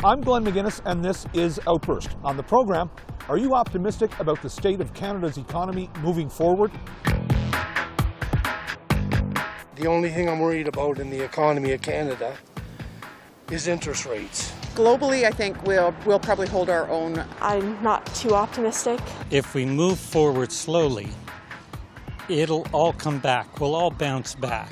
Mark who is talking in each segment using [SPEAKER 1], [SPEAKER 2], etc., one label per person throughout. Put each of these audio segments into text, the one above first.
[SPEAKER 1] I'm Glenn McGuinness, and this is Outburst. On the program, are you optimistic about the state of Canada's economy moving forward?
[SPEAKER 2] The only thing I'm worried about in the economy of Canada is interest rates.
[SPEAKER 3] Globally, I think we'll probably hold our own.
[SPEAKER 4] I'm not too optimistic.
[SPEAKER 5] If we move forward slowly, it'll all come back. We'll all bounce back.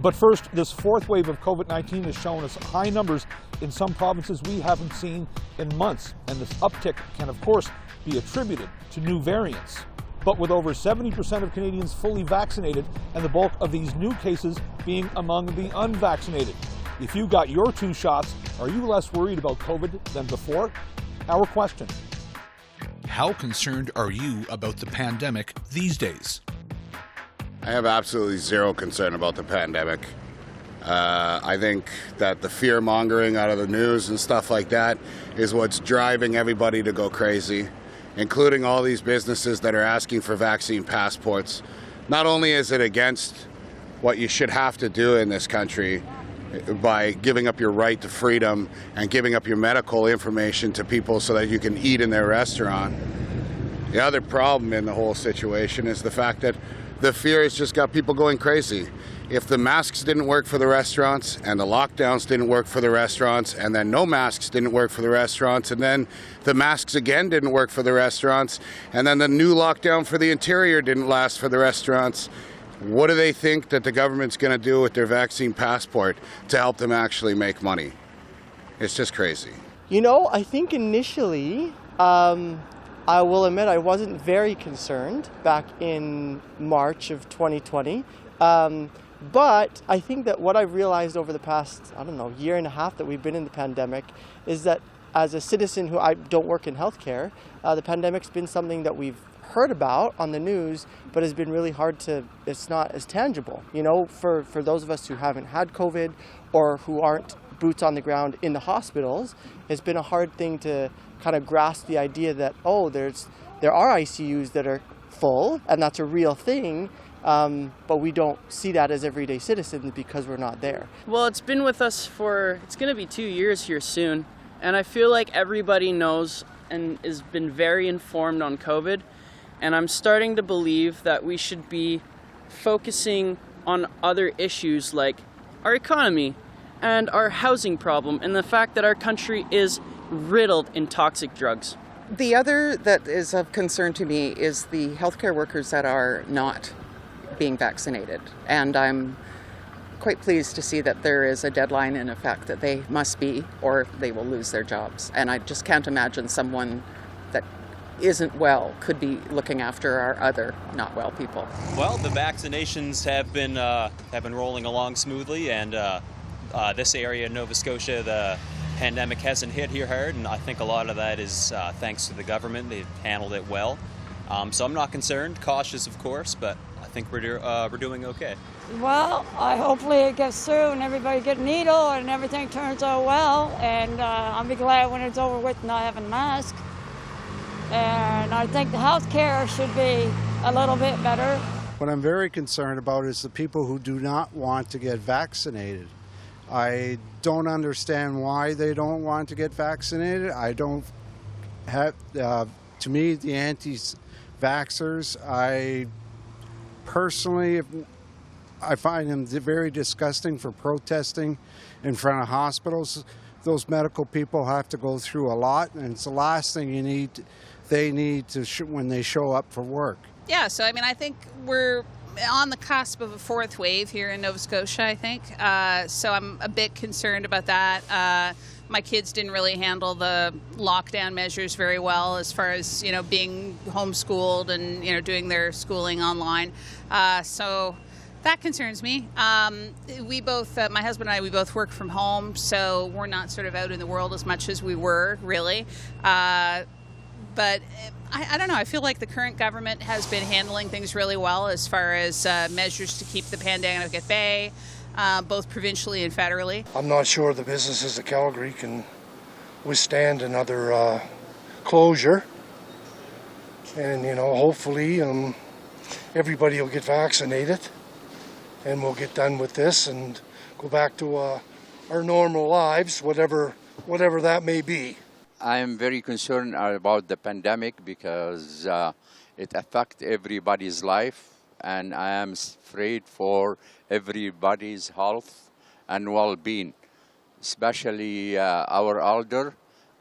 [SPEAKER 1] But first, this fourth wave of COVID-19 has shown us high numbers in some provinces we haven't seen in months. And this uptick can, of course, be attributed to new variants. But with over 70% of Canadians fully vaccinated and the bulk of these new cases being among the unvaccinated. If you got your 2 shots, are you less worried about COVID than before? Our question.
[SPEAKER 6] How concerned are you about the pandemic these days?
[SPEAKER 7] I have absolutely zero concern about the pandemic. I think that the fear-mongering out of the news and stuff like that is what's driving everybody to go crazy, including all these businesses that are asking for vaccine passports. Not only is it against what you should have to do in this country by giving up your right to freedom and giving up your medical information to people so that you can eat in their restaurant. The other problem in the whole situation is the fact that the fear has just got people going crazy. If the masks didn't work for the restaurants and the lockdowns didn't work for the restaurants and then no masks didn't work for the restaurants and then the masks again didn't work for the restaurants and then the new lockdown for the interior didn't last for the restaurants, what do they think that the government's going to do with their vaccine passport to help them actually make money? It's just crazy.
[SPEAKER 3] You know, I think initially, I will admit I wasn't very concerned back in March of 2020. But I think that what I've realized over the past, year and a half that we've been in the pandemic is that as a citizen who I don't work in healthcare, the pandemic's been something that we've heard about on the news, but has been really hard to, it's not as tangible. You know, for those of us who haven't had COVID or who aren't boots on the ground in the hospitals, it's been a hard thing to kind of grasp the idea that, there are ICUs that are full, and that's a real thing, but we don't see that as everyday citizens because we're not there.
[SPEAKER 8] Well, it's been with us it's going to be 2 years here soon, and I feel like everybody knows and has been very informed on COVID, and I'm starting to believe that we should be focusing on other issues like our economy and our housing problem and the fact that our country is riddled in toxic drugs.
[SPEAKER 3] The other that is of concern to me is the healthcare workers that are not being vaccinated. And I'm quite pleased to see that there is a deadline in effect that they must be or they will lose their jobs. And I just can't imagine someone that isn't well could be looking after our other not well people.
[SPEAKER 9] Well, the vaccinations have been rolling along smoothly, and this area in Nova Scotia, the pandemic hasn't hit here hard, and I think a lot of that is thanks to the government. They've handled it well. So I'm not concerned, cautious of course, but I think we're doing okay.
[SPEAKER 4] Well, hopefully it gets through and everybody get a needle and everything turns out well. And I'll be glad when it's over with not having masks. And I think the health care should be a little bit better.
[SPEAKER 10] What I'm very concerned about is the people who do not want to get vaccinated. I don't understand why they don't want to get vaccinated. I don't have, to me, the anti-vaxxers, I find them very disgusting for protesting in front of hospitals. Those medical people have to go through a lot, and it's the last thing they need to when they show up for work.
[SPEAKER 11] Yeah, so I think we're on the cusp of a fourth wave here in Nova Scotia, I think. So I'm a bit concerned about that. My kids didn't really handle the lockdown measures very well as far as, being homeschooled and, doing their schooling online. So that concerns me. We both, my husband and I, we both work from home, so we're not sort of out in the world as much as we were, really. But I don't know, I feel like the current government has been handling things really well as far as measures to keep the pandemic at bay, both provincially and federally.
[SPEAKER 2] I'm not sure the businesses of Calgary can withstand another closure. And, hopefully everybody will get vaccinated and we'll get done with this and go back to our normal lives, whatever whatever that may be.
[SPEAKER 12] I am very concerned about the pandemic because it affects everybody's life, and I am afraid for everybody's health and well-being, especially our elder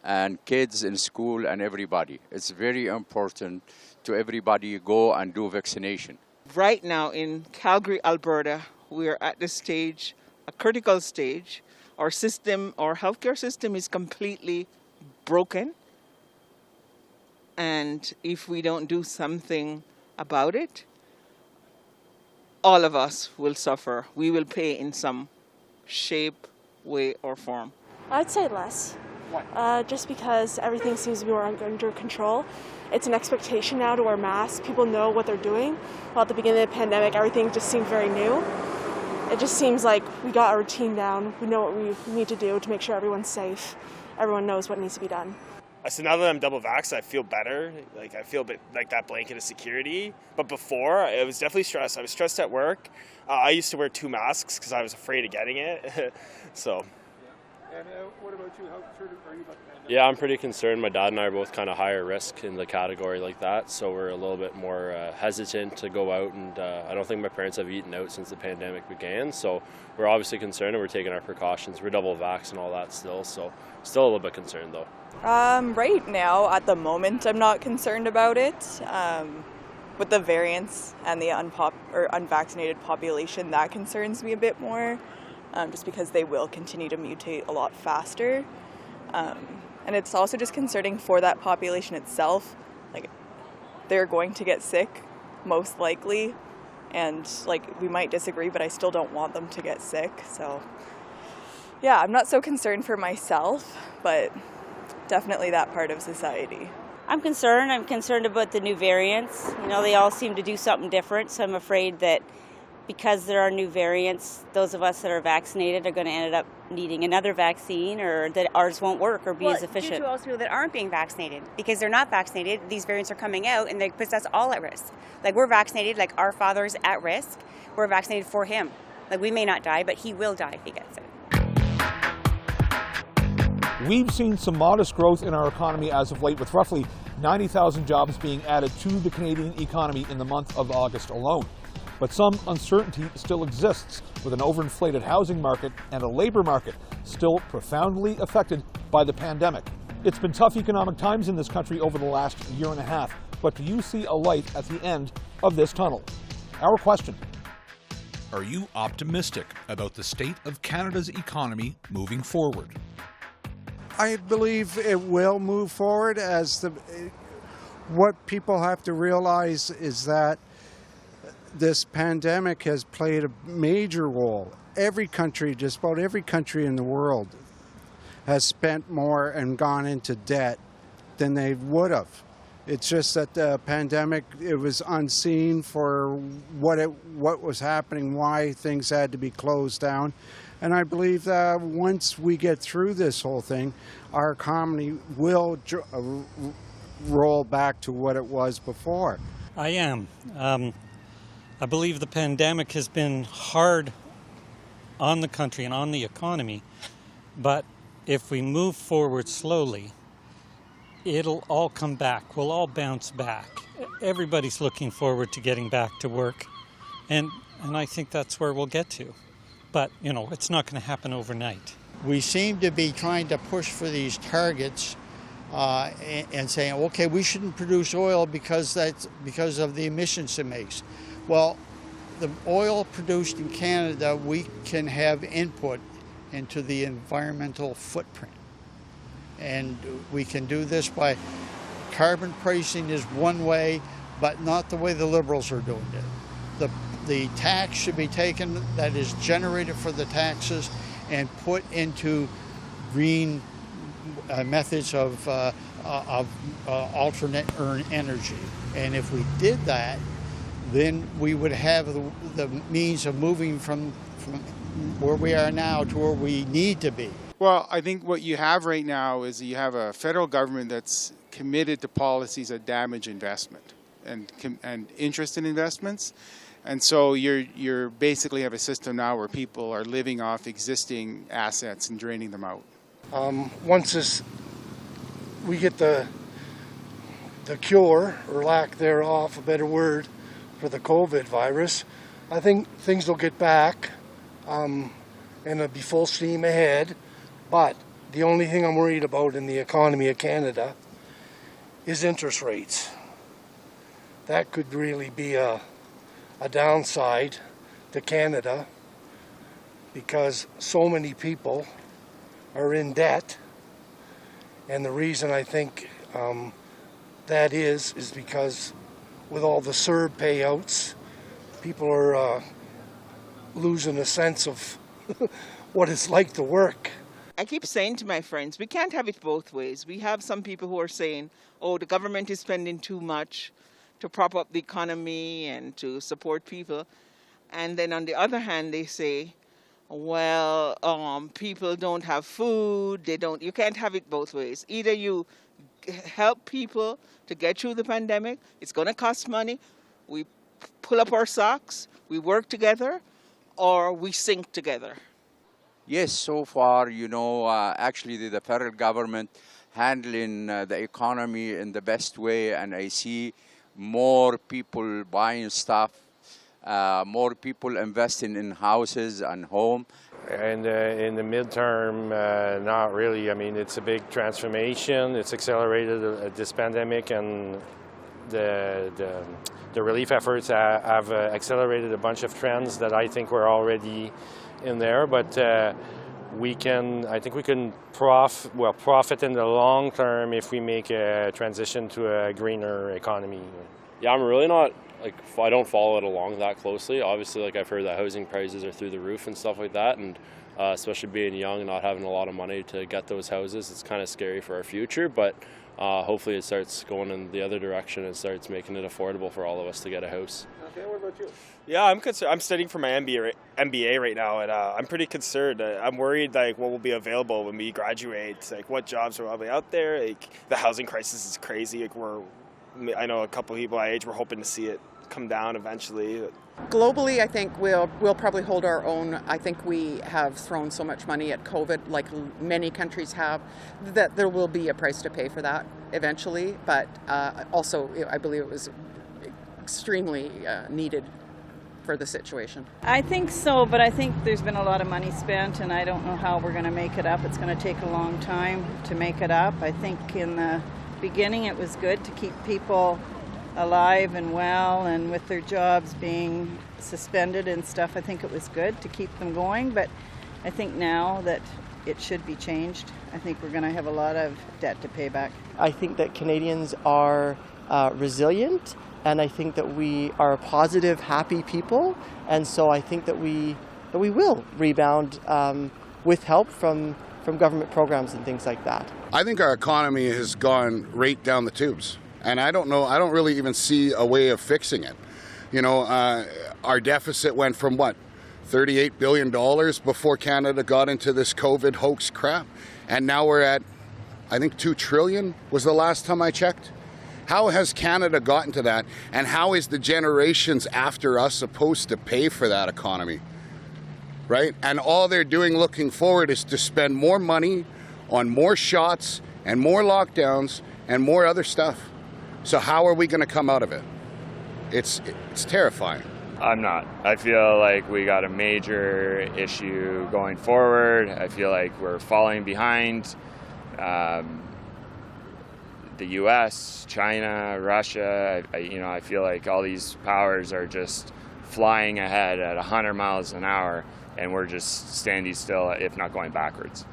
[SPEAKER 12] and kids in school and everybody. It's very important to everybody go and do vaccination.
[SPEAKER 13] Right now in Calgary, Alberta, we are at this stage, a critical stage. Our healthcare system is completely broken. And if we don't do something about it, all of us will suffer. We will pay in some shape, way, or form.
[SPEAKER 14] I'd say less. Why? Just because everything seems to be more under control. It's an expectation now to wear masks. People know what they're doing. While at the beginning of the pandemic, everything just seemed very new. It just seems like we got our routine down. We know what we need to do to make sure everyone's safe. Everyone knows what needs to be done.
[SPEAKER 15] So now that I'm double vaxxed, I feel better. Like I feel a bit like that blanket of security. But before, it was definitely stress. I was stressed at work. I used to wear 2 masks because I was afraid of getting it. So.
[SPEAKER 1] And what about you? How concerned are you about the pandemic?
[SPEAKER 16] Yeah, I'm pretty concerned. My dad and I are both kind of higher risk in the category like that, so we're a little bit more hesitant to go out, and I don't think my parents have eaten out since the pandemic began, so we're obviously concerned and we're taking our precautions. We're double vaxxed and all that still, so still a little bit concerned though.
[SPEAKER 17] Right now, at the moment, I'm not concerned about it. With the variants and the unvaccinated population, that concerns me a bit more. Just because they will continue to mutate a lot faster. And it's also just concerning for that population itself. Like, they're going to get sick, most likely. And, we might disagree, but I still don't want them to get sick. So, yeah, I'm not so concerned for myself, but definitely that part of society.
[SPEAKER 18] I'm concerned. I'm concerned about the new variants. They all seem to do something different, so I'm afraid that because there are new variants, those of us that are vaccinated are going to end up needing another vaccine, or that ours won't work or be as efficient.
[SPEAKER 19] Due to also people that aren't being vaccinated, because they're not vaccinated, these variants are coming out and they put us all at risk. Like, we're vaccinated, like our father's at risk. We're vaccinated for him. Like, we may not die, but he will die if he gets it.
[SPEAKER 1] We've seen some modest growth in our economy as of late, with roughly 90,000 jobs being added to the Canadian economy in the month of August alone. But some uncertainty still exists, with an overinflated housing market and a labor market still profoundly affected by the pandemic. It's been tough economic times in this country over the last year and a half, but do you see a light at the end of this tunnel? Our question:
[SPEAKER 6] are you optimistic about the state of Canada's economy moving forward?
[SPEAKER 10] I believe it will move forward. What people have to realize is that this pandemic has played a major role. Every country, just about every country in the world, has spent more and gone into debt than they would have. It's just that the pandemic, it was unseen for what was happening, why things had to be closed down. And I believe that once we get through this whole thing, our economy will roll back to what it was before.
[SPEAKER 5] I am. I believe the pandemic has been hard on the country and on the economy, but if we move forward slowly, it'll all come back. We'll all bounce back. Everybody's looking forward to getting back to work, and I think that's where we'll get to. But, it's not going to happen overnight.
[SPEAKER 20] We seem to be trying to push for these targets and saying, okay, we shouldn't produce oil because of the emissions it makes. Well, the oil produced in Canada, we can have input into the environmental footprint. And we can do this by carbon pricing is one way, but not the way the Liberals are doing it. The tax should be taken that is generated for the taxes and put into green methods of alternate energy. And if we did that, then we would have the means of moving from where we are now to where we need to be.
[SPEAKER 21] Well, I think what you have right now is you have a federal government that's committed to policies that damage investment and interest in investments. And so you're basically have a system now where people are living off existing assets and draining them out.
[SPEAKER 2] Once we get the cure, or lack thereof, a better word, for the COVID virus, I think things will get back and it'll be full steam ahead. But the only thing I'm worried about in the economy of Canada is interest rates. That could really be a downside to Canada because so many people are in debt. And the reason I think that is because with all the CERB payouts, people are losing a sense of what it's like to work.
[SPEAKER 13] I keep saying to my friends, we can't have it both ways. We have some people who are saying, oh, the government is spending too much to prop up the economy and to support people. And then on the other hand, they say, well, people don't have food. You can't have it both ways. Either you help people to get through the pandemic, it's going to cost money, we pull up our socks, we work together, or we sink together.
[SPEAKER 12] Yes, so far, actually the federal government handling the economy in the best way, and I see more people buying stuff, more people investing in houses and home.
[SPEAKER 7] And in the midterm, not really. I mean, it's a big transformation. It's accelerated this pandemic, and the relief efforts have accelerated a bunch of trends that I think were already in there. But I think we can profit in the long term if we make a transition to a greener economy.
[SPEAKER 16] Yeah, I'm really not, I don't follow it along that closely. Obviously, I've heard that housing prices are through the roof and stuff like that, and especially being young and not having a lot of money to get those houses, it's kind of scary for our future, but hopefully it starts going in the other direction and starts making it affordable for all of us to get a house.
[SPEAKER 15] Okay, what about you? Yeah, I'm concerned. I'm studying for my MBA right now, and I'm pretty concerned. I'm worried what will be available when we graduate, what jobs are probably out there. The housing crisis is crazy. I know a couple of people my age were hoping to see it come down eventually.
[SPEAKER 22] Globally, I think we'll probably hold our own. I think we have thrown so much money at COVID, like many countries have, that there will be a price to pay for that eventually. But also, I believe it was extremely needed for the situation.
[SPEAKER 23] I think so, but I think there's been a lot of money spent, and I don't know how we're going to make it up. It's going to take a long time to make it up. I think in the beginning it was good to keep people alive and well, and with their jobs being suspended and stuff, I think it was good to keep them going. But I think now that it should be changed, I think we're going to have a lot of debt to pay back.
[SPEAKER 3] I think that Canadians are resilient, and I think that we are a positive, happy people, and so I think that we will rebound with help from government programs and things like that.
[SPEAKER 24] I think our economy has gone right down the tubes, and I don't really even see a way of fixing it. Our deficit went from $38 billion before Canada got into this COVID hoax crap, and now we're at, I think, $2 trillion was the last time I checked. How has Canada gotten to that, and how is the generations after us supposed to pay for that economy, right? And all they're doing looking forward is to spend more money on more shots and more lockdowns and more other stuff. So how are we going to come out of it? It's terrifying.
[SPEAKER 25] I'm not. I feel like we got a major issue going forward. I feel like we're falling behind. The U.S., China, Russia, I feel like all these powers are just flying ahead at 100 miles an hour, and we're just standing still, if not going backwards.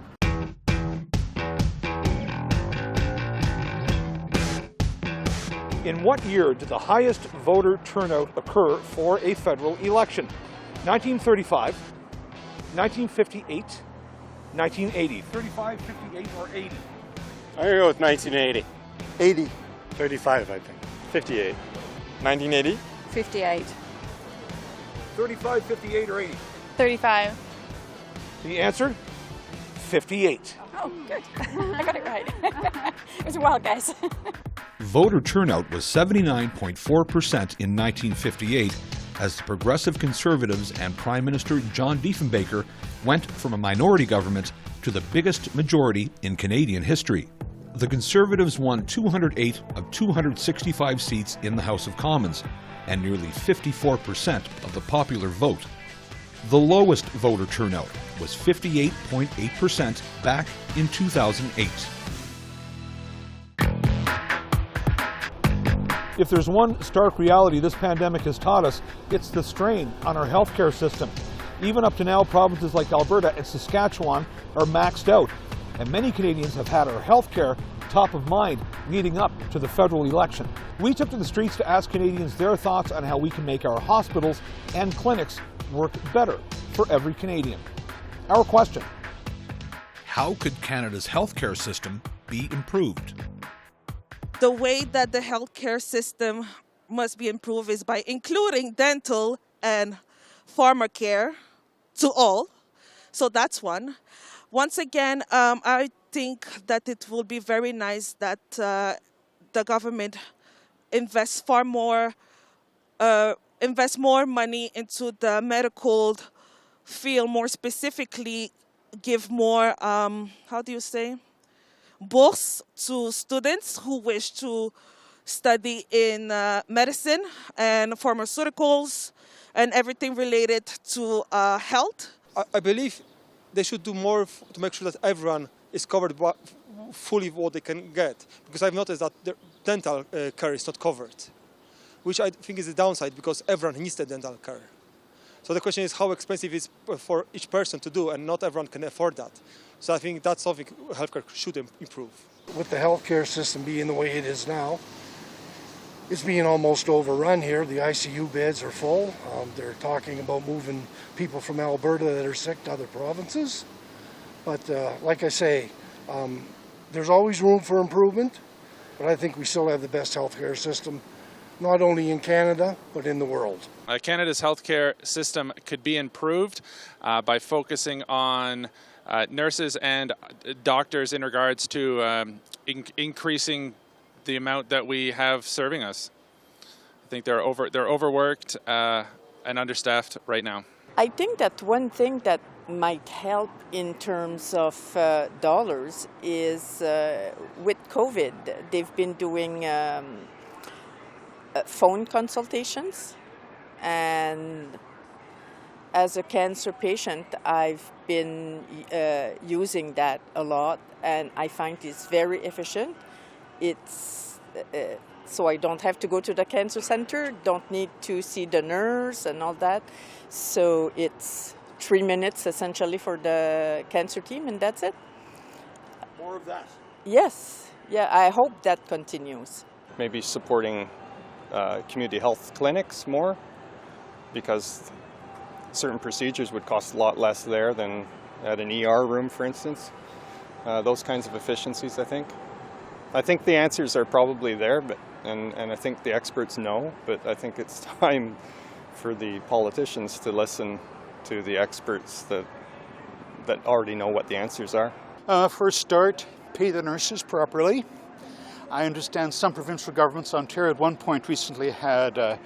[SPEAKER 1] In what year did the highest voter turnout occur for a federal election? 1935, 1958, 1980. 35, 58, or 80?
[SPEAKER 26] I'm going to go with 1980.
[SPEAKER 3] 80.
[SPEAKER 26] 35, I think. 58. 1980?
[SPEAKER 27] 58.
[SPEAKER 1] 35, 58, or 80?
[SPEAKER 27] 35.
[SPEAKER 1] The answer? 58.
[SPEAKER 27] Oh, good. I got it right. It was a wild guess.
[SPEAKER 6] Voter turnout was 79.4% in 1958 as the Progressive Conservatives and Prime Minister John Diefenbaker went from a minority government to to the biggest majority in Canadian history. The Conservatives won 208 of 265 seats in the House of Commons and nearly 54% of the popular vote. The lowest voter turnout was 58.8% back in 2008.
[SPEAKER 1] If there's one stark reality this pandemic has taught us, it's the strain on our healthcare system. Even up to now, provinces like Alberta and Saskatchewan are maxed out, and many Canadians have had our healthcare top of mind leading up to the federal election. We took to the streets to ask Canadians their thoughts on how we can make our hospitals and clinics work better for every Canadian. Our question:
[SPEAKER 6] how could Canada's healthcare system be improved?
[SPEAKER 4] The way that the healthcare system must be improved is by including dental and pharmacare to all. So that's one. Once again, I think that it will be very nice that the government invests more money into the medical field, more specifically give more, bourse to students who wish to study in medicine and pharmaceuticals and everything related to health.
[SPEAKER 8] I believe they should do more to make sure that everyone is covered fully what they can get, because I've noticed that the dental care is not covered, which I think is a downside because everyone needs the dental care. So the question is how expensive it is for each person to do, and not everyone can afford that. So I think that's something healthcare should improve.
[SPEAKER 2] With the healthcare system being the way it is now, it's being almost overrun here. The ICU beds are full. They're talking about moving people from Alberta that are sick to other provinces. But like I say, there's always room for improvement, but I think we still have the best healthcare system, not only in Canada, but in the world.
[SPEAKER 9] Canada's healthcare system could be improved by focusing on nurses and doctors in regards to increasing the amount that we have serving us. I think they're overworked and understaffed right now.
[SPEAKER 11] I think that one thing that might help in terms of dollars is with COVID, they've been doing phone consultations, and as a cancer patient, I've been using that a lot, and I find it's very efficient. It's so I don't have to go to the cancer center, don't need to see the nurse and all that. So it's 3 minutes essentially for the cancer team, and that's it.
[SPEAKER 1] More of that?
[SPEAKER 11] Yes. Yeah, I hope that continues.
[SPEAKER 26] Maybe supporting community health clinics more, because certain procedures would cost a lot less there than at an ER room, for instance. Those kinds of efficiencies, I think. I think the answers are probably there, and I think the experts know, but I think it's time for the politicians to listen to the experts that already know what the answers are.
[SPEAKER 14] For a start, pay the nurses properly. I understand some provincial governments, Ontario at one point recently had a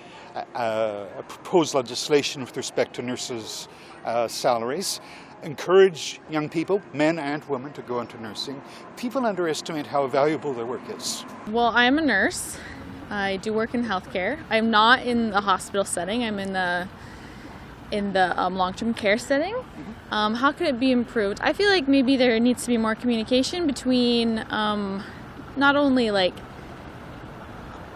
[SPEAKER 14] proposed legislation with respect to nurses' salaries. Encourage young people, men and women, to go into nursing. People underestimate how valuable their work is.
[SPEAKER 17] Well, I'm a nurse. I do work in healthcare. I'm not in the hospital setting. I'm in the long-term care setting. How could it be improved? I feel like maybe there needs to be more communication between not only like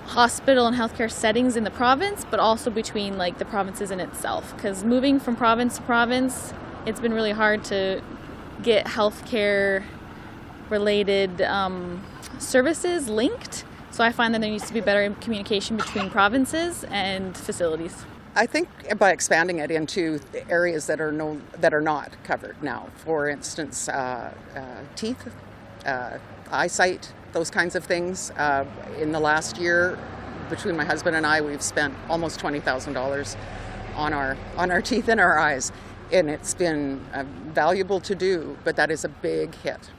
[SPEAKER 17] hospital and healthcare settings in the province, but also between like the provinces in itself. Because moving from province to province, it's been really hard to get healthcare related services linked. So I find that there needs to be better communication between provinces and facilities.
[SPEAKER 22] I think by expanding it into areas that are not covered now, for instance, teeth, eyesight, those kinds of things. In the last year, between my husband and I, we've spent almost $20,000 on our teeth and our eyes, and it's been valuable to do. But that is a big hit.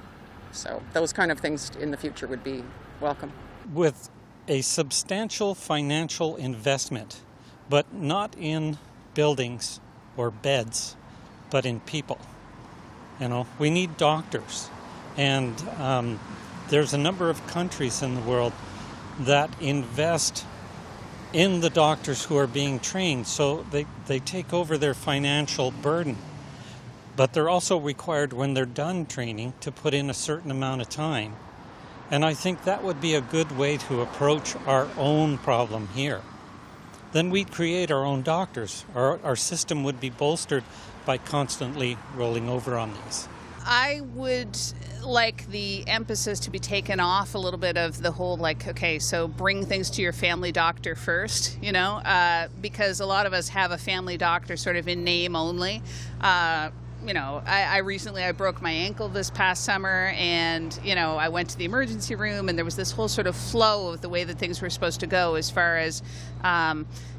[SPEAKER 22] So those kind of things in the future would be welcome.
[SPEAKER 5] With a substantial financial investment, but not in buildings or beds, but in people. You know, we need doctors. And there's a number of countries in the world that invest in the doctors who are being trained, so they take over their financial burden. But they're also required, when they're done training, to put in a certain amount of time. And I think that would be a good way to approach our own problem here. Then we'd create our own doctors. Our system would be bolstered by constantly rolling over on these.
[SPEAKER 10] I would like the emphasis to be taken off a little bit of the whole, like, okay, so bring things to your family doctor first, you know, because a lot of us have a family doctor sort of in name only. You know, I recently broke my ankle this past summer, and, you know, I went to the emergency room, and there was this whole sort of flow of the way that things were supposed to go as far as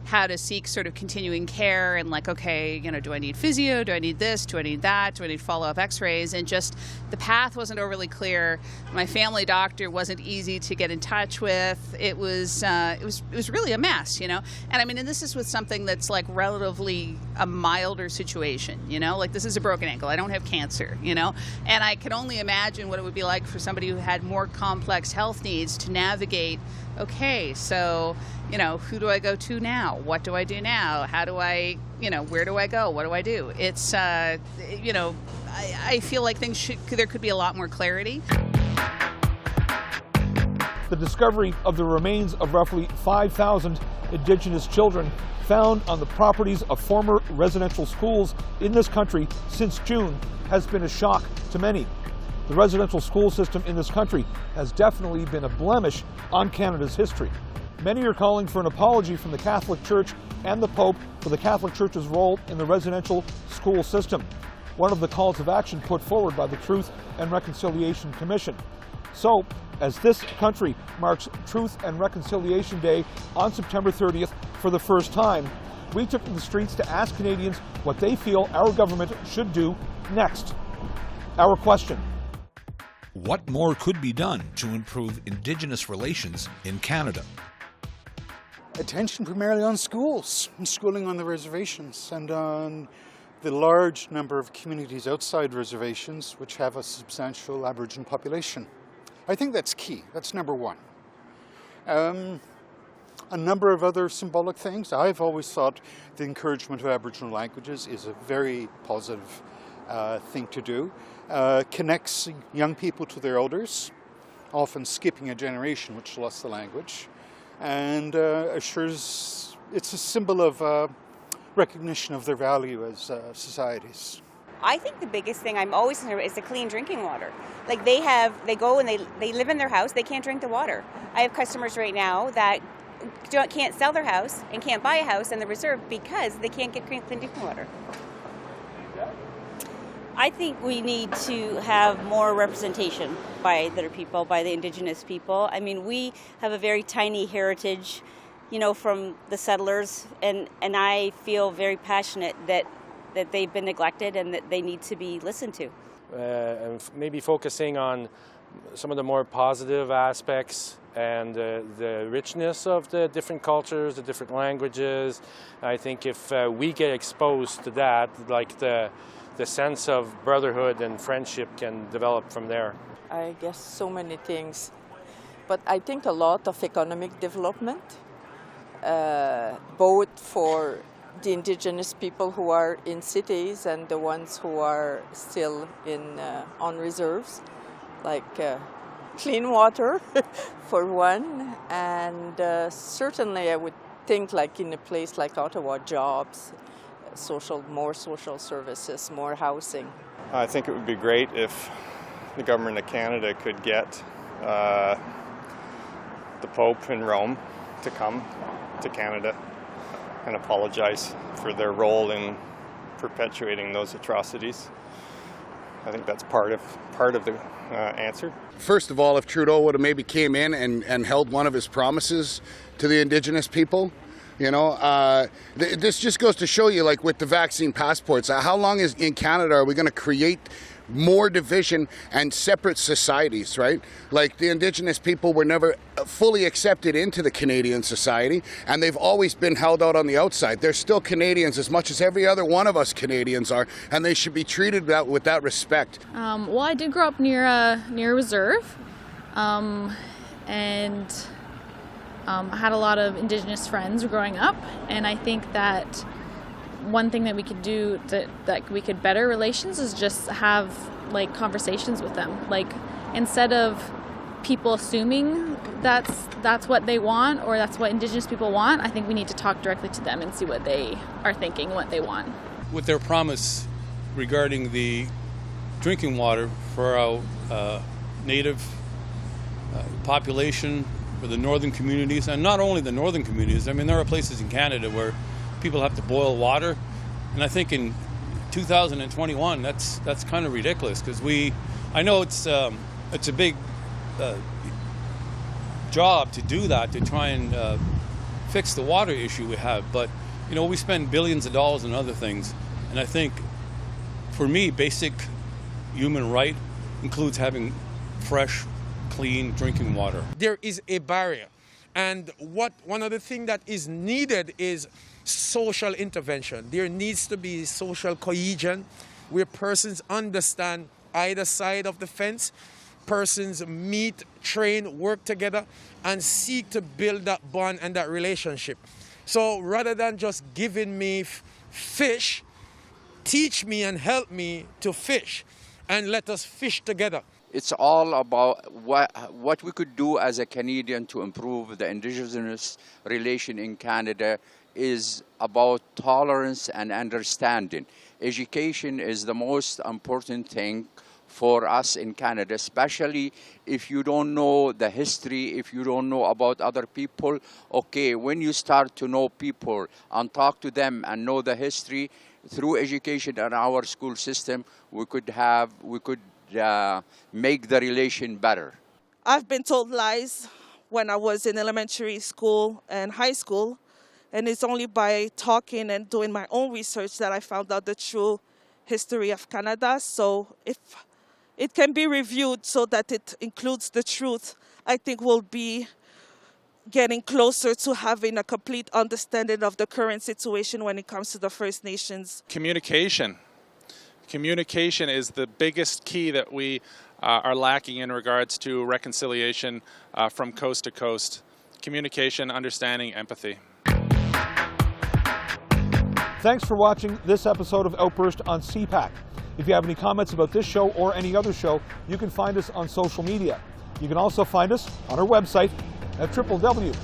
[SPEAKER 10] how to seek sort of continuing care and, like, okay, you know, do I need physio? Do I need this? Do I need that? Do I need follow-up x-rays? And just the path wasn't overly clear. My family doctor wasn't easy to get in touch with. It was really a mess, you know? And I mean, and this is with something that's like relatively a milder situation, you know? Like, this is a broken ankle. I don't have cancer, you know? And I can only imagine what it would be like for somebody who had more complex health needs to navigate, okay, so, you know, who do I go to now? What do I do now? How do I, you know, where do I go? What do I do? It's, you know, I feel like there could be a lot more clarity.
[SPEAKER 1] The discovery of the remains of roughly 5,000 Indigenous children found on the properties of former residential schools in this country since June has been a shock to many. The residential school system in this country has definitely been a blemish on Canada's history. Many are calling for an apology from the Catholic Church and the Pope for the Catholic Church's role in the residential school system, one of the calls of action put forward by the Truth and Reconciliation Commission. So, as this country marks Truth and Reconciliation Day on September 30th for the first time, we took to the streets to ask Canadians what they feel our government should do next. Our question:
[SPEAKER 6] what more could be done to improve Indigenous relations in Canada?
[SPEAKER 14] Attention primarily on schools and schooling on the reservations and on the large number of communities outside reservations which have a substantial Aboriginal population. I think that's key. That's number one. A number of other symbolic things. I've always thought the encouragement of Aboriginal languages is a very positive thing to do. Connects young people to their elders, often skipping a generation which lost the language, and assures it's a symbol of recognition of their value as societies.
[SPEAKER 12] I think the biggest thing I'm always concerned about is the clean drinking water. Like they go and they live in their house, they can't drink the water. I have customers right now that can't sell their house and can't buy a house in the reserve because they can't get clean drinking water.
[SPEAKER 13] I think we need to have more representation by the people, by the Indigenous people. I mean, we have a very tiny heritage, you know, from the settlers, and I feel very passionate that they've been neglected and that they need to be listened to.
[SPEAKER 7] And maybe focusing on some of the more positive aspects and the richness of the different cultures, the different languages. I think if we get exposed to that, like the sense of brotherhood and friendship can develop from there.
[SPEAKER 11] I guess so many things, but I think a lot of economic development, both for the Indigenous people who are in cities and the ones who are still on reserves, like clean water for one, and certainly I would think, like in a place like Ottawa, jobs, more social services, more housing.
[SPEAKER 26] I think it would be great if the government of Canada could get the Pope in Rome to come to Canada and apologize for their role in perpetuating those atrocities. I think that's part of the answer.
[SPEAKER 24] First of all, if Trudeau would have maybe came in and held one of his promises to the Indigenous people, you know, this just goes to show you, like with the vaccine passports, how long in Canada are we going to create more division and separate societies, right? Like the Indigenous people were never fully accepted into the Canadian society, and they've always been held out on the outside. They're still Canadians as much as every other one of us Canadians are, and they should be treated with that respect.
[SPEAKER 17] Well, I did grow up near a reserve, and I had a lot of Indigenous friends growing up, and I think that one thing that we could do that we could better relations is just have like conversations with them. Like instead of people assuming that's what they want or that's what Indigenous people want, I think we need to talk directly to them and see what they are thinking, what they want.
[SPEAKER 15] With their promise regarding the drinking water for our native population, for the northern communities, and not only the northern communities. I mean, there are places in Canada where people have to boil water, and I think in 2021 that's kind of ridiculous, because I know it's a big job to do that, to try and fix the water issue we have, but you know, we spend billions of dollars on other things, and I think for me basic human right includes having fresh, clean drinking water.
[SPEAKER 16] There is a barrier, and one of the things that is needed is social intervention. There needs to be social cohesion where persons understand either side of the fence, persons meet, train, work together, and seek to build that bond and that relationship. So rather than just giving me fish, teach me and help me to fish, and let us fish together.
[SPEAKER 18] It's all about what we could do as a Canadian to improve the Indigenous relation in Canada is about tolerance and understanding. Education is the most important thing for us in Canada, especially if you don't know the history, if you don't know about other people. Okay, when you start to know people and talk to them and know the history through education and our school system, we could make the relation better.
[SPEAKER 4] I've been told lies when I was in elementary school and high school, and it's only by talking and doing my own research that I found out the true history of Canada. So if it can be reviewed so that it includes the truth, I think we'll be getting closer to having a complete understanding of the current situation when it comes to the First Nations.
[SPEAKER 9] Communication. Communication is the biggest key that we are lacking in regards to reconciliation from coast to coast. Communication, understanding, empathy.
[SPEAKER 1] Thanks for watching this episode of Outburst on CPAC. If you have any comments about this show or any other show, you can find us on social media. You can also find us on our website at www.cpac.ca.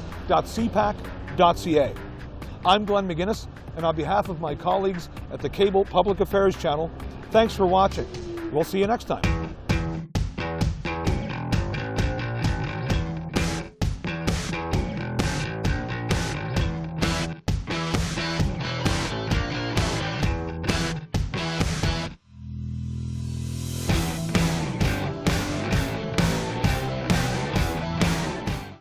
[SPEAKER 1] I'm Glenn McGuinness, and on behalf of my colleagues at the Cable Public Affairs Channel, thanks for watching. We'll see you next time.